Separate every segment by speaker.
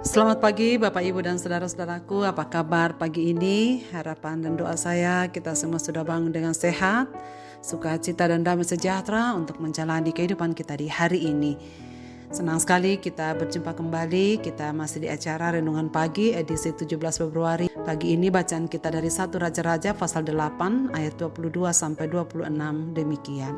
Speaker 1: Selamat pagi Bapak Ibu dan saudara-saudaraku, apa kabar pagi ini? Harapan dan doa saya kita semua sudah bangun dengan sehat, sukacita dan damai sejahtera untuk menjalani kehidupan kita di hari ini. Senang sekali kita berjumpa kembali, kita masih di acara Renungan Pagi edisi 17 Februari. Pagi ini bacaan kita dari 1 Raja-Raja pasal 8 ayat 22 sampai 26 demikian.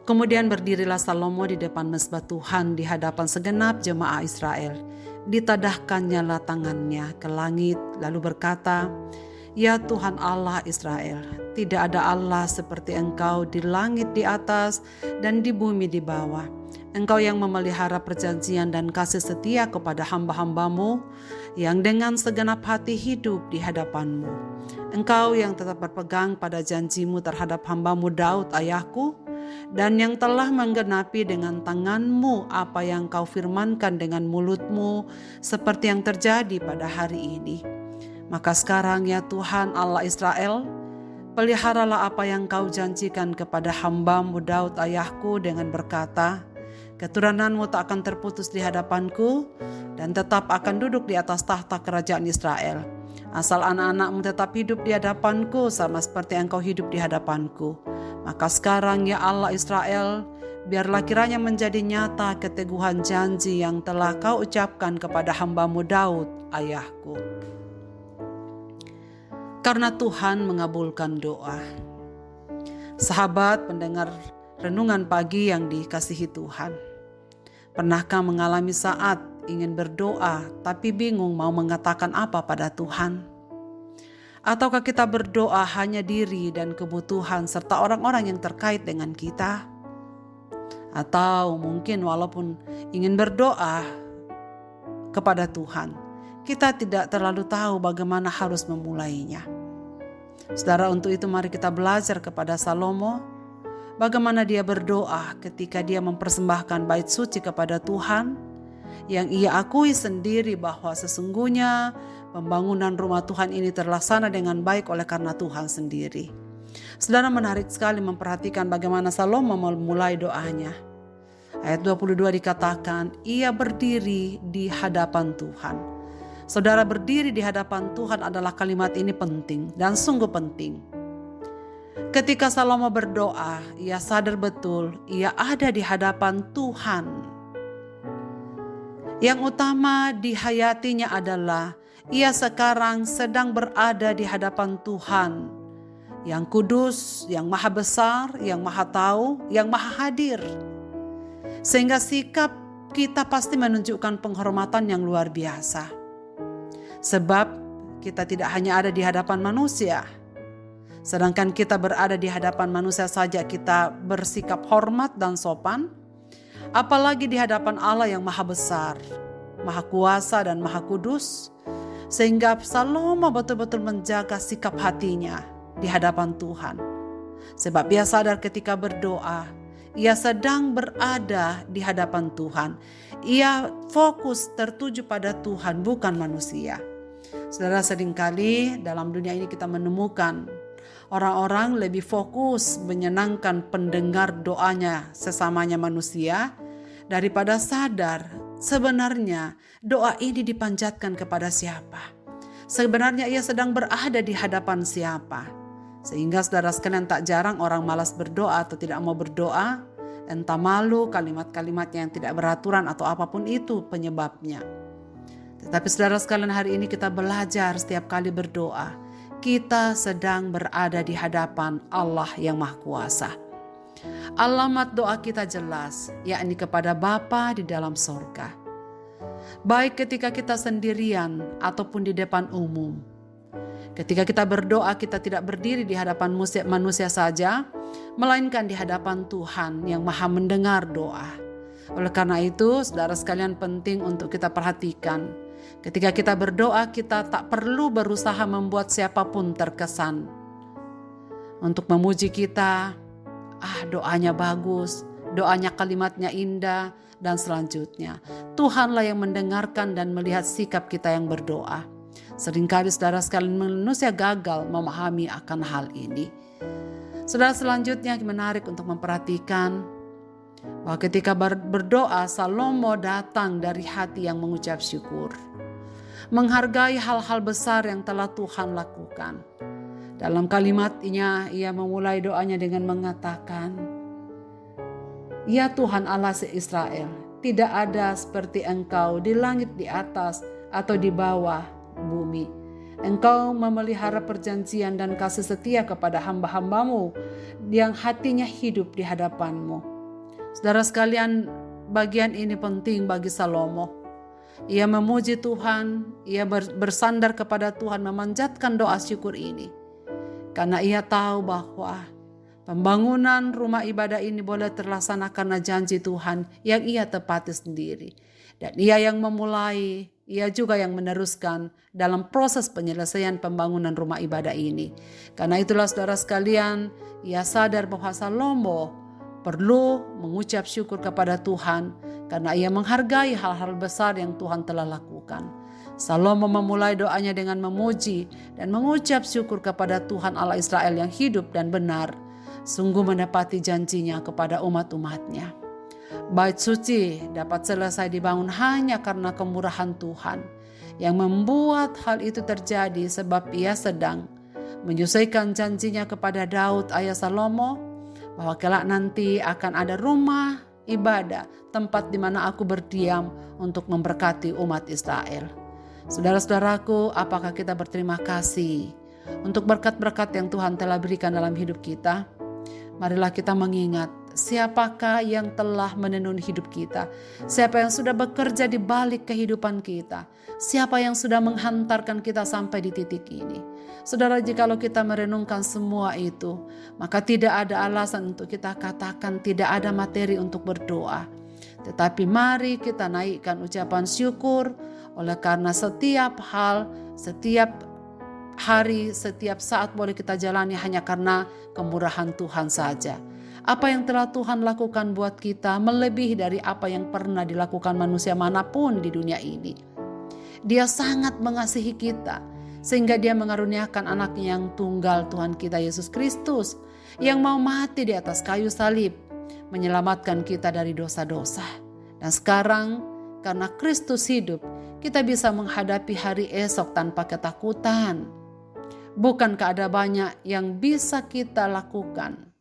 Speaker 1: Kemudian berdirilah Salomo di depan mezbah Tuhan di hadapan segenap jemaah Israel. Ditadahkannya tangannya ke langit lalu berkata, "Ya Tuhan Allah Israel, tidak ada Allah seperti Engkau di langit di atas dan di bumi di bawah. Engkau yang memelihara perjanjian dan kasih setia kepada hamba-hambamu yang dengan segenap hati hidup di hadapanmu. Engkau yang tetap berpegang pada janjimu terhadap hambamu Daud ayahku, dan yang telah menggenapi dengan tanganmu apa yang kau firmankan dengan mulutmu, seperti yang terjadi pada hari ini. Maka sekarang ya Tuhan Allah Israel, peliharalah apa yang kau janjikan kepada hambamu Daud ayahku dengan berkata, keturunanmu tak akan terputus di hadapanku dan tetap akan duduk di atas tahta kerajaan Israel. Asal anak-anakmu tetap hidup di hadapanku sama seperti engkau hidup di hadapanku. Maka sekarang ya Allah Israel, biarlah kiranya menjadi nyata keteguhan janji yang telah kau ucapkan kepada hambamu Daud ayahku." Karena Tuhan mengabulkan doa. Sahabat pendengar renungan pagi yang dikasihi Tuhan, pernahkah mengalami saat ingin berdoa tapi bingung mau mengatakan apa pada Tuhan? Ataukah kita berdoa hanya diri dan kebutuhan serta orang-orang yang terkait dengan kita? Atau mungkin walaupun ingin berdoa kepada Tuhan, kita tidak terlalu tahu bagaimana harus memulainya. Saudara, untuk itu mari kita belajar kepada Salomo, bagaimana dia berdoa ketika dia mempersembahkan bait suci kepada Tuhan, yang ia akui sendiri bahwa sesungguhnya pembangunan rumah Tuhan ini terlaksana dengan baik oleh karena Tuhan sendiri. Saudara, menarik sekali memperhatikan bagaimana Salomo memulai doanya. Ayat 22 dikatakan, ia berdiri di hadapan Tuhan. Saudara, berdiri di hadapan Tuhan adalah kalimat ini penting dan sungguh penting. Ketika Salomo berdoa, ia sadar betul ia ada di hadapan Tuhan. Yang utama di hayatinya adalah ia sekarang sedang berada di hadapan Tuhan yang kudus, yang maha besar, yang maha tahu, yang maha hadir. Sehingga sikap kita pasti menunjukkan penghormatan yang luar biasa. Sebab kita tidak hanya ada di hadapan manusia. Sedangkan kita berada di hadapan manusia saja kita bersikap hormat dan sopan, apalagi di hadapan Allah yang maha besar, maha kuasa dan maha kudus. Sehingga Salomo betul-betul menjaga sikap hatinya di hadapan Tuhan. Sebab ia sadar ketika berdoa, ia sedang berada di hadapan Tuhan. Ia fokus tertuju pada Tuhan, bukan manusia. Saudara, seringkali dalam dunia ini kita menemukan orang-orang lebih fokus menyenangkan pendengar doanya sesamanya manusia daripada sadar sebenarnya doa ini dipanjatkan kepada siapa. Sebenarnya ia sedang berada di hadapan siapa. Sehingga saudara sekalian, tak jarang orang malas berdoa atau tidak mau berdoa, entah malu, kalimat-kalimatnya yang tidak beraturan atau apapun itu penyebabnya. Tetapi saudara sekalian, hari ini kita belajar setiap kali berdoa, kita sedang berada di hadapan Allah yang Maha Kuasa. Alamat doa kita jelas, yakni kepada Bapa di dalam sorga. Baik ketika kita sendirian ataupun di depan umum. Ketika kita berdoa, kita tidak berdiri di hadapan manusia saja, melainkan di hadapan Tuhan yang maha mendengar doa. Oleh karena itu, saudara sekalian, penting untuk kita perhatikan. Ketika kita berdoa, kita tak perlu berusaha membuat siapapun terkesan untuk memuji kita. Doanya bagus, doanya kalimatnya indah, dan selanjutnya. Tuhanlah yang mendengarkan dan melihat sikap kita yang berdoa. Seringkali saudara sekalian, manusia gagal memahami akan hal ini. Saudara, selanjutnya menarik untuk memperhatikan Bahwa ketika berdoa, Salomo datang dari hati yang mengucap syukur. Menghargai hal-hal besar yang telah Tuhan lakukan. Dalam kalimatnya, ia memulai doanya dengan mengatakan, "Ya Tuhan Allah se-Israel, tidak ada seperti Engkau di langit di atas atau di bawah bumi. Engkau memelihara perjanjian dan kasih setia kepada hamba-hambamu yang hatinya hidup di hadapan-Mu." Saudara sekalian, bagian ini penting bagi Salomo. Ia memuji Tuhan, ia bersandar kepada Tuhan, memanjatkan doa syukur ini. Karena ia tahu bahwa pembangunan rumah ibadah ini boleh terlaksana karena janji Tuhan yang ia tepati sendiri. Dan ia yang memulai, ia juga yang meneruskan dalam proses penyelesaian pembangunan rumah ibadah ini. Karena itulah saudara sekalian, ia sadar bahwa Salomo perlu mengucap syukur kepada Tuhan karena ia menghargai hal-hal besar yang Tuhan telah lakukan. Salomo memulai doanya dengan memuji dan mengucap syukur kepada Tuhan Allah Israel yang hidup dan benar, sungguh menepati janjinya kepada umat-umatnya. Bait suci dapat selesai dibangun hanya karena kemurahan Tuhan yang membuat hal itu terjadi, sebab ia sedang menyelesaikan janjinya kepada Daud ayah Salomo bahwa kelak nanti akan ada rumah ibadah, tempat di mana aku berdiam untuk memberkati umat Israel. Saudara-saudaraku, apakah kita berterima kasih untuk berkat-berkat yang Tuhan telah berikan dalam hidup kita? Marilah kita mengingat siapakah yang telah menenun hidup kita, siapa yang sudah bekerja di balik kehidupan kita, siapa yang sudah menghantarkan kita sampai di titik ini. Saudara, jikalau kita merenungkan semua itu, maka tidak ada alasan untuk kita katakan tidak ada materi untuk berdoa. Tetapi mari kita naikkan ucapan syukur oleh karena setiap hal, setiap hari, setiap saat boleh kita jalani hanya karena kemurahan Tuhan saja. Apa yang telah Tuhan lakukan buat kita melebihi dari apa yang pernah dilakukan manusia manapun di dunia ini. Dia sangat mengasihi kita, sehingga dia mengaruniakan anaknya yang tunggal, Tuhan kita Yesus Kristus, yang mau mati di atas kayu salib, menyelamatkan kita dari dosa-dosa. Dan sekarang, karena Kristus hidup, kita bisa menghadapi hari esok tanpa ketakutan. Bukankah ada banyak yang bisa kita lakukan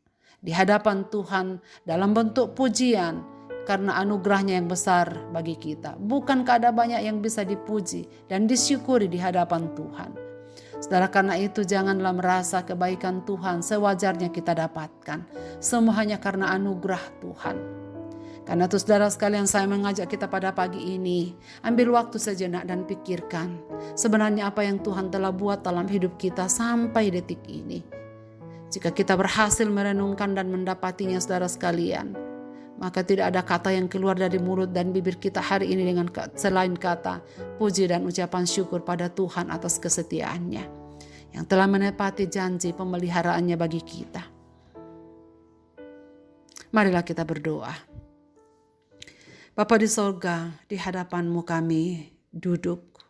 Speaker 1: di hadapan Tuhan dalam bentuk pujian karena anugerahnya yang besar bagi kita? Bukankah ada banyak yang bisa dipuji dan disyukuri di hadapan Tuhan? Saudara, karena itu janganlah merasa kebaikan Tuhan sewajarnya kita dapatkan. Semua hanya karena anugerah Tuhan. Karena itu saudara sekalian, saya mengajak kita pada pagi ini, ambil waktu sejenak dan pikirkan sebenarnya apa yang Tuhan telah buat dalam hidup kita sampai detik ini. Jika kita berhasil merenungkan dan mendapatinya saudara sekalian, maka tidak ada kata yang keluar dari mulut dan bibir kita hari ini dengan selain kata puji dan ucapan syukur pada Tuhan atas kesetiaannya yang telah menepati janji pemeliharaannya bagi kita. Marilah kita berdoa. Bapa di sorga, di hadapan-Mu kami duduk,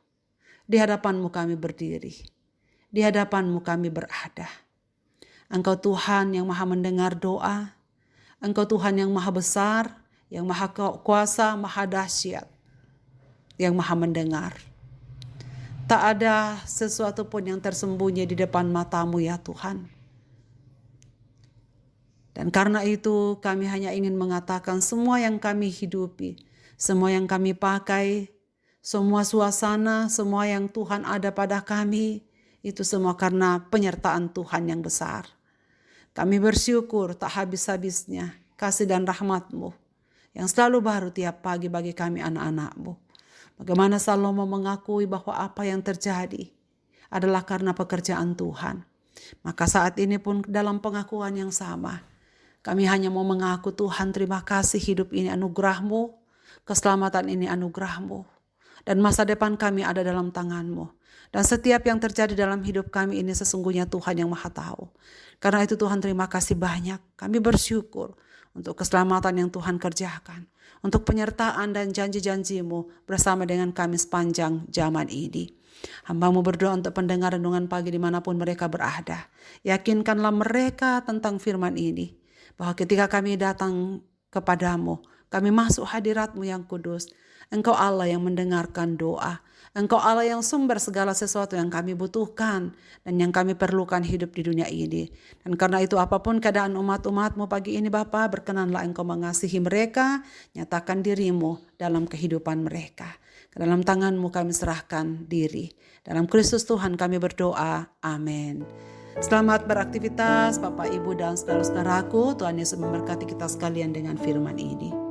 Speaker 1: di hadapan-Mu kami berdiri, di hadapan-Mu kami berada. Engkau Tuhan yang maha mendengar doa, Engkau Tuhan yang maha besar, yang maha kuasa, maha dahsyat, yang maha mendengar. Tak ada sesuatu pun yang tersembunyi di depan mata-Mu ya Tuhan. Dan karena itu kami hanya ingin mengatakan semua yang kami hidupi, semua yang kami pakai, semua suasana, semua yang Tuhan ada pada kami, itu semua karena penyertaan Tuhan yang besar. Kami bersyukur tak habis-habisnya kasih dan rahmat-Mu yang selalu baru tiap pagi bagi kami anak-anak-Mu. Bagaimana Salomo mengakui bahwa apa yang terjadi adalah karena pekerjaan Tuhan. Maka saat ini pun dalam pengakuan yang sama, kami hanya mau mengaku Tuhan terima kasih hidup ini anugerah-Mu, keselamatan ini anugerah-Mu, dan masa depan kami ada dalam tangan-Mu. Dan setiap yang terjadi dalam hidup kami ini sesungguhnya Tuhan yang maha tahu. Karena itu Tuhan terima kasih banyak. Kami bersyukur untuk keselamatan yang Tuhan kerjakan, untuk penyertaan dan janji-janji-Mu bersama dengan kami sepanjang zaman ini. Hamba-Mu berdoa untuk pendengar renungan pagi dimanapun mereka berada. Yakinkanlah mereka tentang firman ini, bahwa ketika kami datang kepadamu. Kami masuk hadirat-Mu yang kudus. Engkau Allah yang mendengarkan doa. Engkau Allah yang sumber segala sesuatu yang kami butuhkan dan yang kami perlukan hidup di dunia ini. Dan karena itu apapun keadaan umat-umat-Mu pagi ini Bapa, berkenanlah Engkau mengasihi mereka, nyatakan diri-Mu dalam kehidupan mereka. Ke dalam tangan-Mu kami serahkan diri. Dalam Kristus Tuhan kami berdoa. Amin. Selamat beraktivitas Bapak, Ibu, dan saudara-saudaraku. Tuhan Yesus memberkati kita sekalian dengan firman ini.